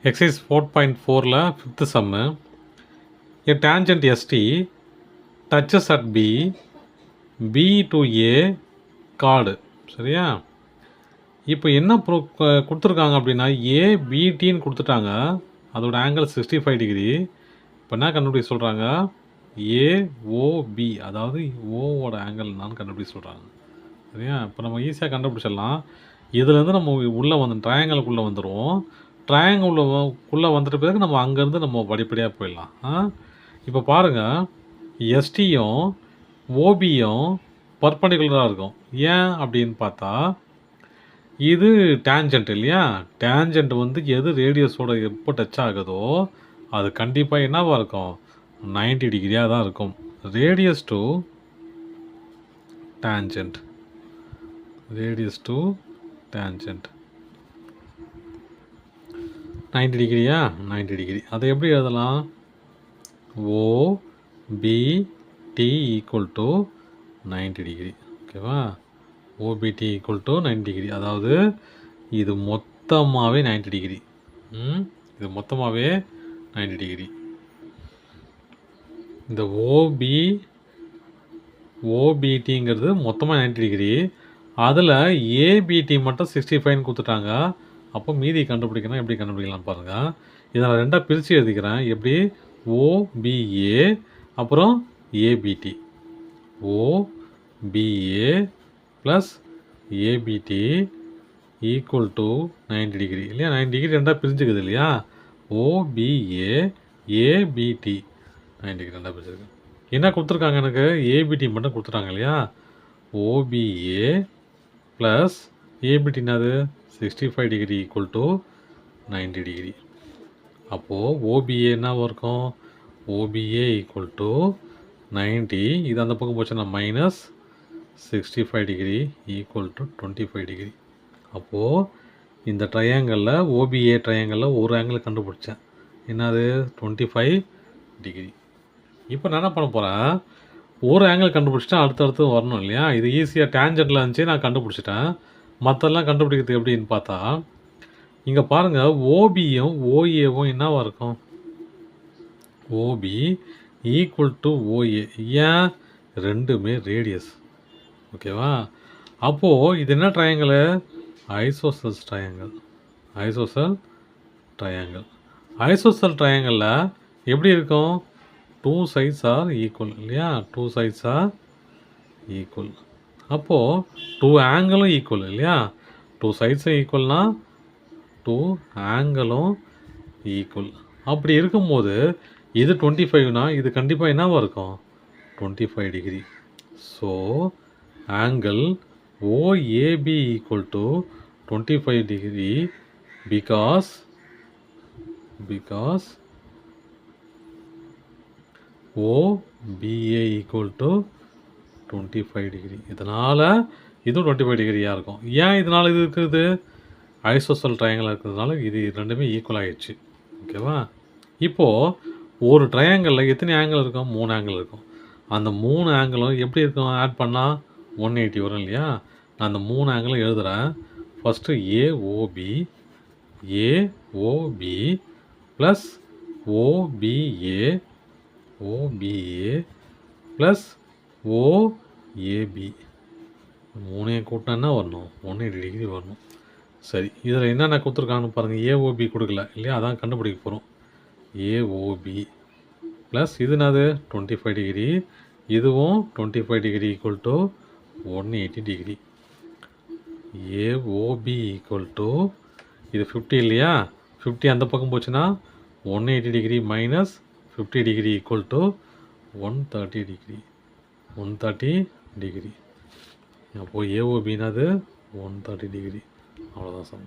Exercise 4.4ல 5th sum. A tangent ST touches at B, B to A chord. சரியா? இப்போ என்ன கொடுத்துருக்காங்க அப்படின்னா ஏபிடின்னு கொடுத்துட்டாங்க. அதோட ஆங்கிள் 65 டிகிரி. இப்போ என்ன கண்டுபிடிக்க சொல்கிறாங்க? ஏஓபி, அதாவது ஓவோட ஆங்கிள் நான் கண்டுபிடிக்க சொல்கிறாங்க. சரியா? இப்போ நம்ம ஈஸியாக கண்டுபிடிச்சிடலாம். இதுலேருந்து நம்ம உள்ளே ட்ரையாங்கிளுக்குள்ளே வந்துடுவோம். ட்ரையாங்கிளுக்குள்ளே வந்துட்ட பிறகு நம்ம அங்கேருந்து நம்ம படிப்படியாக போயிடலாம். இப்போ பாருங்கள், எஸ்டியும் ஓபியும் பர்பண்டிகுலராக இருக்கும். ஏன் அப்படின்னு பார்த்தா, இது டேஞ்சன்ட் இல்லையா? டேஞ்சன்ட் எது ரேடியஸோட எப்போ டச் ஆகுதோ அது கண்டிப்பாக என்னவாக இருக்கும்? 90 டிகிரியாக தான் இருக்கும். Radius to tangent, radius to tangent 90 டிகிரியா? 90 டிகிரி. அதை எப்படி எழுதலாம்? OBT equal to 90 degree. ஓகேவா? OBT equal to 90 degree. அதாவது இது மொத்தமாகவே 90 டிகிரி. இது மொத்தமாகவே 90 டிகிரி. இந்த ஓபிடிங்கிறது மொத்தமாக 90 டிகிரி. அதில் ஏபிடி மட்டும் 65ன்னு கொடுத்துட்டாங்க. அப்போ மீதி கண்டுபிடிக்கணும். எப்படி கண்டுபிடிக்கலாம் பாருங்கள். இதை நான் ரெண்டாக பிரித்து எழுதிக்கிறேன். எப்படி? ஓபிஏ அப்புறம் ABD. OPA plus ABD equal to 90 degree இல்லையா? 90 டிகிரி ரெண்டாக பிரிஞ்சுக்குது இல்லையா? ஓபிஏ ஏபிடி 90 டிகிரி ரெண்டாக பிரிஞ்சுருக்கு. என்ன கொடுத்துருக்காங்க? எனக்கு ஏபிடி மட்டும் கொடுத்துட்டாங்க இல்லையா? ஓபிஏ ப்ளஸ் ஏபிடினாது 65 டிகிரி ஈக்குவல் டு 90 டிகிரி. அப்போது ஓபிஏ என்ன இருக்கும்? OBA equal to 90. இது அந்த பக்கம் போச்சுன்னா minus 65 degree equal to 25 degree. அப்போது இந்த ட்ரையாங்கிளில், ஓபிஏ ட்ரையாங்கிளில் ஒரு ஆங்கிள் கண்டுபிடிச்சேன். என்னது? 25 டிகிரி. இப்போ நான் என்ன பண்ண போகிறேன்? ஒரு ஆங்கிள் கண்டுபிடிச்சிட்டேன், அடுத்தடுத்து வரணும் இல்லையா? இது ஈஸியாக டேஞ்சன்ட்டில் இருந்துச்சு, நான் கண்டுபிடிச்சிட்டேன். மற்றெல்லாம் கண்டுபிடிக்கிறது எப்படின்னு பார்த்தா, இங்கே பாருங்கள், ஓபியும் ஓஏவும் என்னவாக இருக்கும்? OB equal to OA. ஏன்? ரெண்டுமே ரேடியஸ். ஓகேவா? அப்போது இது என்ன triangle? Isosceles triangle. Isosceles triangle. Isosceles ட்ரையாங்கிளில் எப்படி இருக்கும்? 2 sides ஆர் ஈக்குவல் இல்லையா? 2 sides ஆர் ஈக்குவல். அப்போது 2 ஆங்கிளும் ஈக்குவல் இல்லையா? 2 sides-உம் ஈக்குவல்னா 2 ஆங்கிளும் ஈக்குவல். அப்படி இருக்கும்போது இது 25னா இது கண்டிப்பாக என்னவாக இருக்கும்? 25 degree. So angle OAP equal to 25 degree because OBA equal to 25 degree. இதனால் இதுவும் 25 டிகிரியாக இருக்கும். ஏன் இதனால் இது இருக்குது? ஐசோசெல் ட்ரையாங்கிள் இருக்கிறதுனால இது ரெண்டுமே ஈக்குவல் ஆகிடுச்சு. ஓகேவா? இப்போது ஒரு ட்ரையாங்கிளில் எத்தனை ஆங்கிள் இருக்கும்? 3 ஆங்கிள் இருக்கும். அந்த 3 ஆங்கிளும் எப்படி இருக்கும்? ஆட் பண்ணால் 180 வரும் இல்லையா? நான் அந்த 3 ஆங்கிளும் எழுதுகிறேன். First AOB plus OPA plus OAP. 3 கூட்டினா வரணும்? 180 டிகிரி வரணும். சரி, இதில் என்னென்ன கொடுத்துருக்காங்கன்னு பாருங்கள். ஏஓபி கொடுக்கல இல்லையா? அதான் கண்டுபிடிக்க போகிறோம். ஏஓபி ப்ளஸ் இது என்னது? 25 டிகிரி. இதுவும் 25 degree equal to 180 degree. AOB equal to இது 50 இல்லையா? 50 அந்த பக்கம் போச்சுன்னா 180 degree minus 50 degree equal to 130 degree. 130 degree. அப்போது ஏஓபினாது 130 டிகிரி. அவ்வளோதான் சம்.